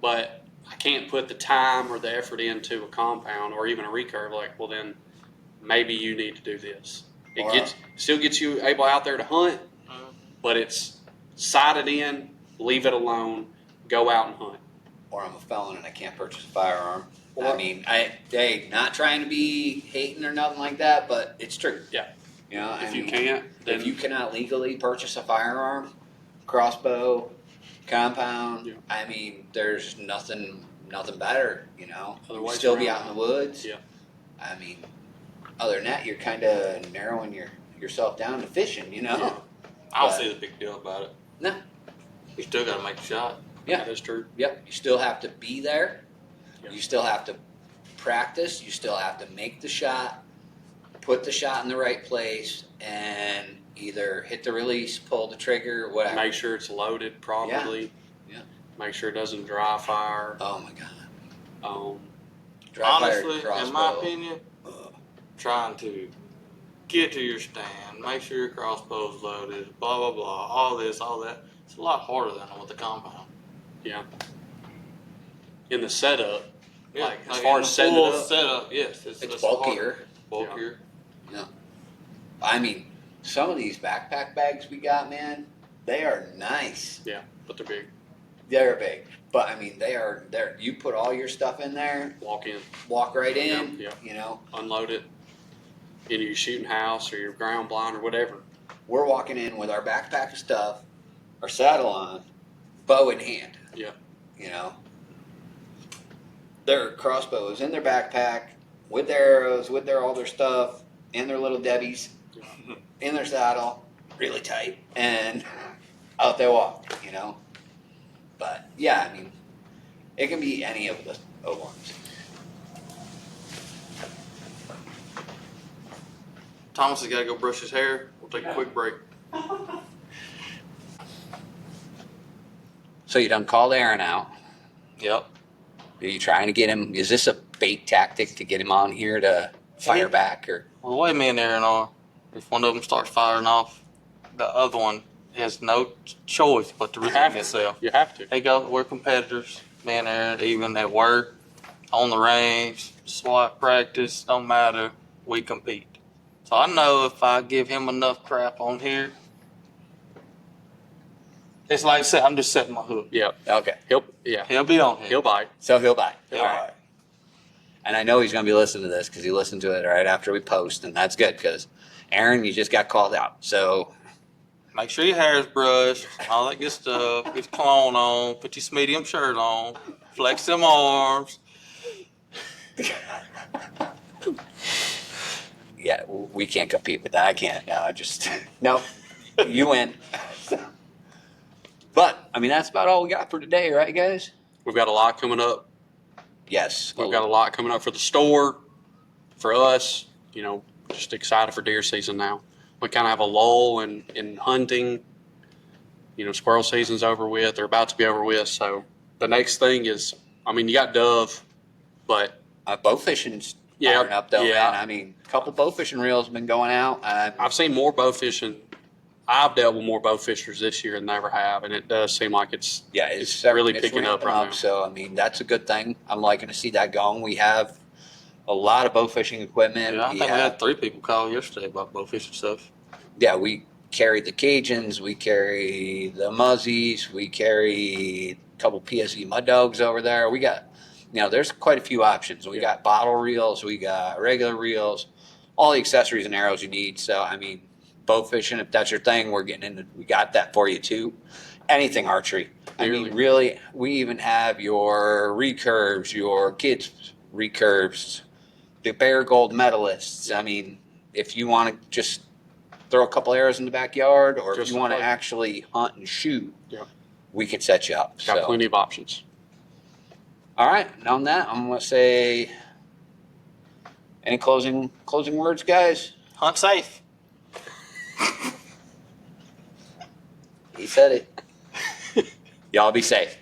but I can't put the time or the effort into a compound or even a recurve. Like, well, then maybe you need to do this. Still gets you able out there to hunt, but it's sighted in, leave it alone, go out and hunt. Or I'm a felon and I can't purchase a firearm. I mean, not trying to be hating or nothing like that, but it's true. Yeah. You know, If you can't, then if you cannot legally purchase a firearm, crossbow, compound, Yeah. I mean, there's nothing better. You know, Other you ways still be around out in the woods. Yeah. I mean, other than that, you're kind of narrowing yourself down to fishing. You know. Yeah. I don't see the big deal about it. No. You still got to make the shot. Yeah. That is true. Yep. You still have to be there. Yeah. You still have to practice. You still have to make the shot, put the shot in the right place, and either hit the release, pull the trigger, whatever. Make sure it's loaded properly. Yeah. Make sure it doesn't dry fire. Oh my God. Dry fire Honestly, crossbow. in my opinion, trying to get to your stand, make sure your crossbow's loaded, blah, blah, blah, all this, all that. It's a lot harder than with the compound. Yeah. In the setup, Yeah, like as far in as the setting full it up, setup, yes. It's bulkier. Bulkier. I mean, some of these backpack bags we got, man, they are nice. yeah, but they're big. They're big. But I mean, they're you put all your stuff in there, Walk in, walk right in, Yeah. you know. unload it in your shooting house or your ground blind or whatever. We're walking in with our backpack of stuff, our saddle on, bow in hand. Yeah. You know. Their crossbows in their backpack, with their arrows, with all their stuff, and their little Debbies, in their saddle, really tight, and out they walk, you know. But yeah, I mean, it can be any of the ones. Thomas has got to go brush his hair. We'll take a quick break. So you done called Aaron out. Yep. Are you trying to get him? Is this a bait tactic to get him on here to fire back, or? Well, the way me and Aaron are, if one of them starts firing off, the other one has no choice but to redeem itself. You have to. They go, we're competitors, me and Aaron, even at work, on the range, SWAT practice, don't matter, we compete. So I know if I give him enough crap on here, it's like I said, I'm just setting my hook. Yeah. Okay. He'll be on here. He'll bite. So he'll buy. He'll All right. And I know he's going to be listening to this because he listened to it right after we post, and that's good because Aaron, you just got called out. So Make sure your hair's brushed, all that good stuff. Get your cologne on, put your medium shirt on, flex them arms. yeah, we can't compete with that. I can't. No, I just no. You win. But I mean, that's about all we got for today, right, guys? We've got a lot coming up. Yes. We've got a lot coming up for the store, for us. You know, just excited for deer season now. We kind of have a lull in hunting. You know, squirrel season's over with. They're about to be over with. So the next thing is, I mean, you got dove, but bow fishing's Yeah, firing up though, yeah. man. I mean, a couple bow fishing reels have been going out. I've seen more bow fishing. I've dealt with more bow fishers this year than I ever have, and it does seem like it's really picking up ramping right now. So I mean, that's a good thing. I'm liking to see that going. We have a lot of bow fishing equipment. Yeah, I think we had 3 people call yesterday about bow fishing stuff. Yeah, we carry the Cajuns, we carry the Muzzies, we carry a couple PSE mud dogs over there. We got, there's quite a few options. We got bottle reels, we got regular reels, all the accessories and arrows you need. So, I mean, bow fishing, if that's your thing, we got that for you too. Anything archery. I mean, really, we even have your recurves, your kids' recurves, the Bear Gold medalists. I mean, if you want to just throw a couple arrows in the backyard, or if you want to actually hunt and shoot, we can set you up. Got plenty of options. All right. And on that, I'm going to say, any closing words, guys? Hunt safe. He said it. Y'all be safe.